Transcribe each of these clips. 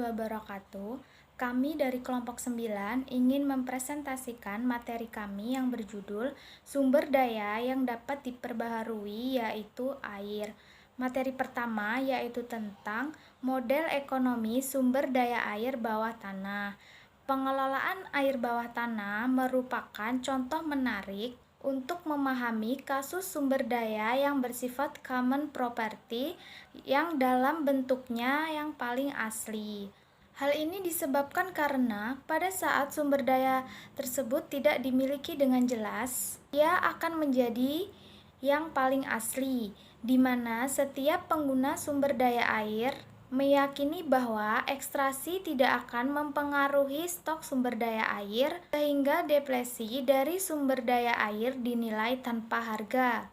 wabarakatuh. Kami dari kelompok 9 ingin mempresentasikan materi kami yang berjudul Sumber Daya yang dapat diperbaharui, yaitu air. Materi pertama yaitu tentang model ekonomi sumber daya air bawah tanah. Pengelolaan air bawah tanah merupakan contoh menarik untuk memahami kasus sumber daya yang bersifat common property yang dalam bentuknya yang paling asli. Hal ini disebabkan karena pada saat sumber daya tersebut tidak dimiliki dengan jelas, ia akan menjadi yang paling asli, di mana setiap pengguna sumber daya air meyakini bahwa ekstraksi tidak akan mempengaruhi stok sumber daya air, sehingga depresi dari sumber daya air dinilai tanpa harga.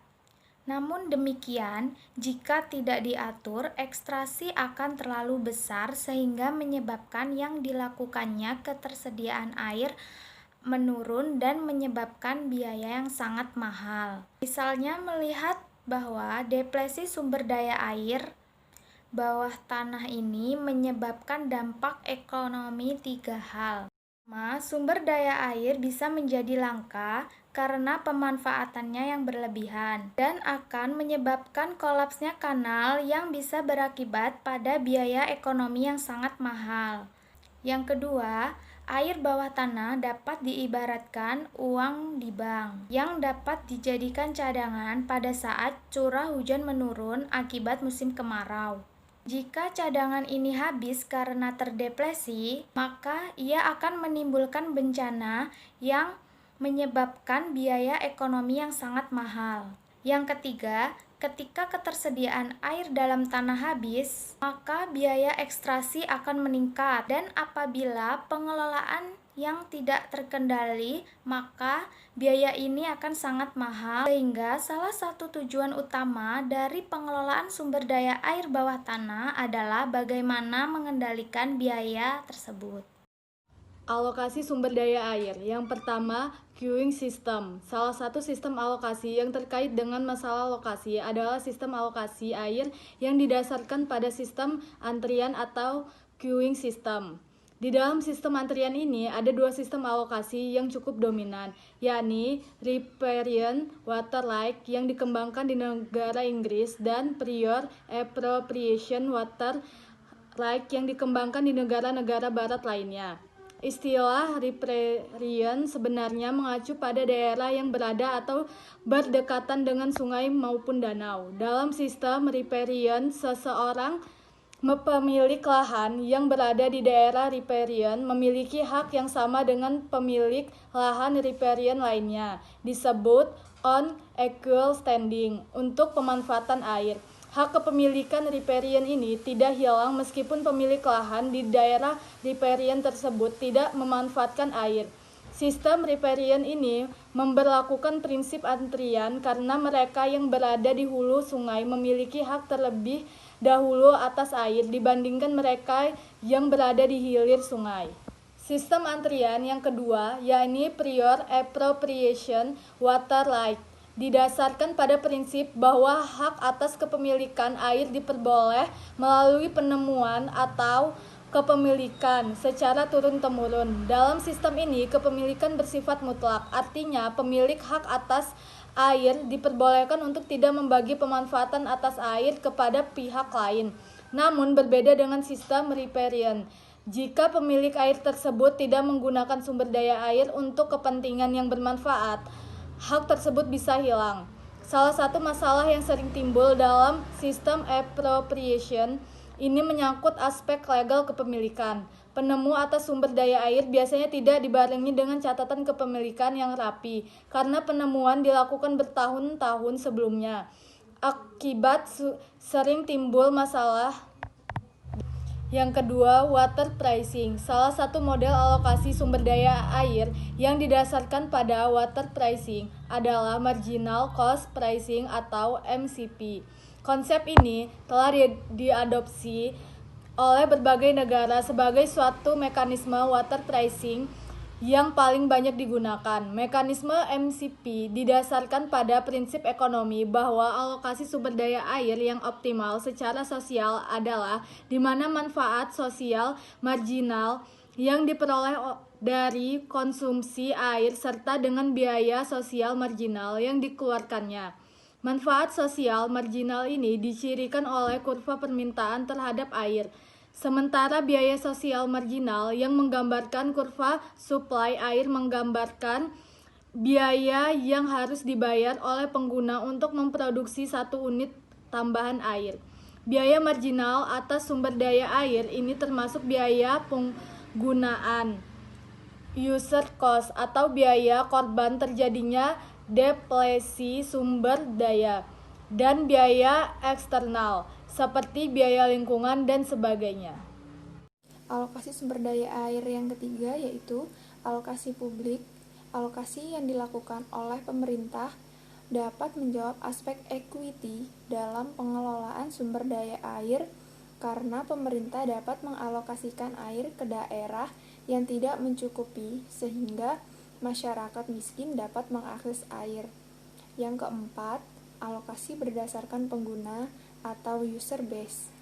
Namun demikian, jika tidak diatur, ekstraksi akan terlalu besar sehingga menyebabkan yang dilakukannya ketersediaan air menurun dan menyebabkan biaya yang sangat mahal. Misalnya melihat bahwa depresi sumber daya air bawah tanah ini menyebabkan dampak ekonomi 3 hal. Sumber daya air bisa menjadi langka karena pemanfaatannya yang berlebihan dan akan menyebabkan kolapsnya kanal yang bisa berakibat pada biaya ekonomi yang sangat mahal. Yang kedua, air bawah tanah dapat diibaratkan uang di bank yang dapat dijadikan cadangan pada saat curah hujan menurun akibat musim kemarau. Jika cadangan ini habis karena terdepresi, maka ia akan menimbulkan bencana yang menyebabkan biaya ekonomi yang sangat mahal. Yang ketiga, ketika ketersediaan air dalam tanah habis, maka biaya ekstraksi akan meningkat, dan apabila pengelolaan yang tidak terkendali, maka biaya ini akan sangat mahal, sehingga salah satu tujuan utama dari pengelolaan sumber daya air bawah tanah adalah bagaimana mengendalikan biaya tersebut. Alokasi sumber daya air. Yang pertama, queuing system. Salah satu sistem alokasi yang terkait dengan masalah alokasi adalah sistem alokasi air yang didasarkan pada sistem antrian atau queuing system. Di dalam sistem antrian ini ada dua sistem alokasi yang cukup dominan, yakni riparian water right yang dikembangkan di negara Inggris dan prior appropriation water right yang dikembangkan di negara-negara barat lainnya. Istilah riparian sebenarnya mengacu pada daerah yang berada atau berdekatan dengan sungai maupun danau. Dalam sistem riparian, seseorang pemilik lahan yang berada di daerah riparian memiliki hak yang sama dengan pemilik lahan riparian lainnya, disebut on equal standing untuk pemanfaatan air. Hak kepemilikan riparian ini tidak hilang meskipun pemilik lahan di daerah riparian tersebut tidak memanfaatkan air. Sistem riparian ini memberlakukan prinsip antrian karena mereka yang berada di hulu sungai memiliki hak terlebih dahulu atas air dibandingkan mereka yang berada di hilir sungai. Sistem antrian yang kedua, yakni prior appropriation water right, didasarkan pada prinsip bahwa hak atas kepemilikan air diperoleh melalui penemuan atau kepemilikan secara turun-temurun. Dalam sistem ini, kepemilikan bersifat mutlak, artinya pemilik hak atas air diperbolehkan untuk tidak membagi pemanfaatan atas air kepada pihak lain. Namun berbeda dengan sistem riparian, jika pemilik air tersebut tidak menggunakan sumber daya air untuk kepentingan yang bermanfaat, hak tersebut bisa hilang. Salah satu masalah yang sering timbul dalam sistem appropriation ini menyangkut aspek legal kepemilikan. Penemu atas sumber daya air biasanya tidak dibarengi dengan catatan kepemilikan yang rapi, karena penemuan dilakukan bertahun-tahun sebelumnya. Akibat sering timbul masalah. Yang kedua, water pricing. Salah satu model alokasi sumber daya air yang didasarkan pada water pricing adalah marginal cost pricing atau MCP. Konsep ini telah diadopsi oleh berbagai negara sebagai suatu mekanisme water pricing yang paling banyak digunakan. Mekanisme MCP didasarkan pada prinsip ekonomi bahwa alokasi sumber daya air yang optimal secara sosial adalah di mana manfaat sosial marginal yang diperoleh dari konsumsi air serta dengan biaya sosial marginal yang dikeluarkannya. Manfaat sosial marginal ini dicirikan oleh kurva permintaan terhadap air. Sementara biaya sosial marginal yang menggambarkan kurva supply air menggambarkan biaya yang harus dibayar oleh pengguna untuk memproduksi satu unit tambahan air. Biaya marginal atas sumber daya air ini termasuk biaya penggunaan user cost atau biaya korban terjadinya depresi sumber daya dan biaya eksternal seperti biaya lingkungan dan sebagainya. Alokasi sumber daya air yang ketiga yaitu alokasi publik. Alokasi yang dilakukan oleh pemerintah dapat menjawab aspek equity dalam pengelolaan sumber daya air karena pemerintah dapat mengalokasikan air ke daerah yang tidak mencukupi sehingga masyarakat miskin dapat mengakses air. Yang keempat, alokasi berdasarkan pengguna atau user base.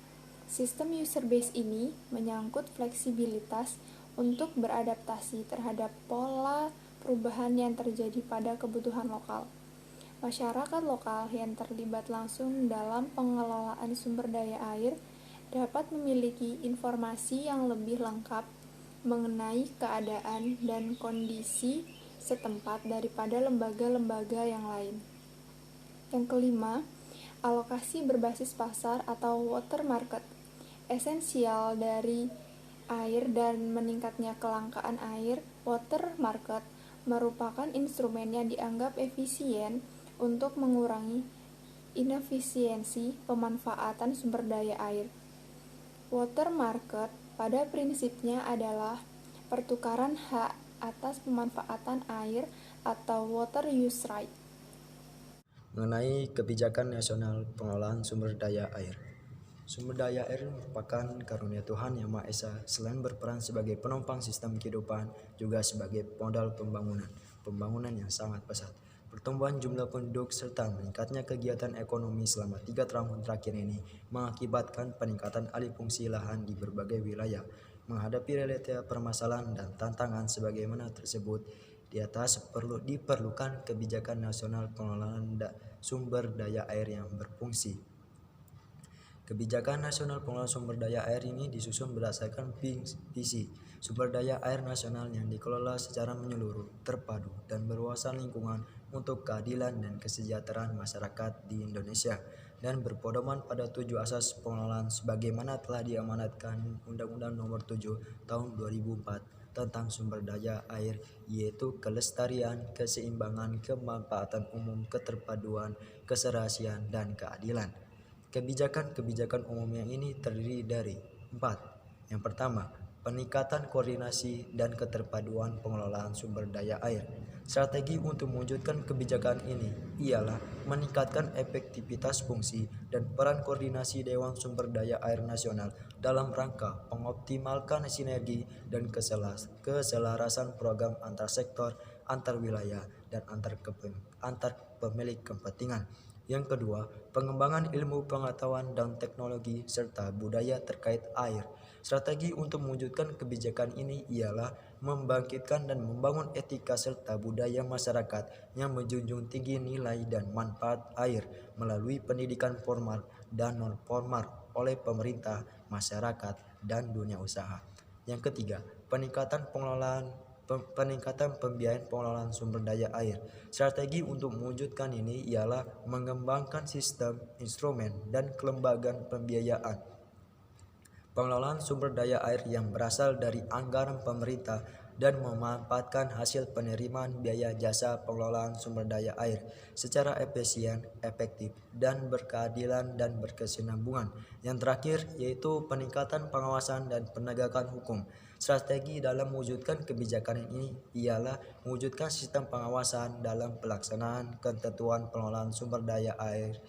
Sistem user base ini menyangkut fleksibilitas untuk beradaptasi terhadap pola perubahan yang terjadi pada kebutuhan lokal. Masyarakat lokal yang terlibat langsung dalam pengelolaan sumber daya air dapat memiliki informasi yang lebih lengkap mengenai keadaan dan kondisi setempat daripada lembaga-lembaga yang lain. Yang kelima, alokasi berbasis pasar atau water market. Esensial dari air dan meningkatnya kelangkaan air, water market merupakan instrumen yang dianggap efisien untuk mengurangi inefisiensi pemanfaatan sumber daya air. Water market pada prinsipnya adalah pertukaran hak atas pemanfaatan air atau water use right. Mengenai kebijakan nasional pengelolaan sumber daya air. Sumber daya air merupakan karunia Tuhan Yang Maha Esa, selain berperan sebagai penopang sistem kehidupan, juga sebagai modal pembangunan yang sangat pesat. Pertumbuhan jumlah penduduk serta meningkatnya kegiatan ekonomi selama 3 tahun terakhir ini mengakibatkan peningkatan alih fungsi lahan di berbagai wilayah. Menghadapi realita permasalahan dan tantangan sebagaimana tersebut di atas, diperlukan kebijakan nasional pengelolaan sumber daya air yang berfungsi. Kebijakan nasional pengelolaan sumber daya air ini disusun berdasarkan visi sumber daya air nasional yang dikelola secara menyeluruh, terpadu, dan berwawasan lingkungan untuk keadilan dan kesejahteraan masyarakat di Indonesia, dan berpedoman pada 7 asas pengelolaan sebagaimana telah diamanatkan Undang-Undang Nomor 7 Tahun 2004 tentang sumber daya air, yaitu kelestarian, keseimbangan, kemanfaatan umum, keterpaduan, keserasian, dan keadilan. Kebijakan umum yang ini terdiri dari 4. Yang pertama, peningkatan koordinasi dan keterpaduan pengelolaan sumber daya air. Strategi untuk mewujudkan kebijakan ini ialah meningkatkan efektivitas fungsi dan peran koordinasi Dewan Sumber Daya Air Nasional dalam rangka mengoptimalkan sinergi dan keselarasan program antar sektor, antar wilayah, dan antar pemilik kepentingan. Yang kedua, pengembangan ilmu pengetahuan dan teknologi serta budaya terkait air. Strategi untuk mewujudkan kebijakan ini ialah membangkitkan dan membangun etika serta budaya masyarakat yang menjunjung tinggi nilai dan manfaat air melalui pendidikan formal dan non-formal oleh pemerintah, masyarakat, dan dunia usaha. Yang ketiga, peningkatan pembiayaan pengelolaan sumber daya air. Strategi untuk mewujudkan ini ialah mengembangkan sistem, instrumen, dan kelembagaan pembiayaan pengelolaan sumber daya air yang berasal dari anggaran pemerintah dan memanfaatkan hasil penerimaan biaya jasa pengelolaan sumber daya air secara efisien, efektif, dan berkeadilan dan berkesinambungan. Yang terakhir yaitu peningkatan pengawasan dan penegakan hukum. Strategi dalam mewujudkan kebijakan ini ialah mewujudkan sistem pengawasan dalam pelaksanaan ketentuan pengelolaan sumber daya air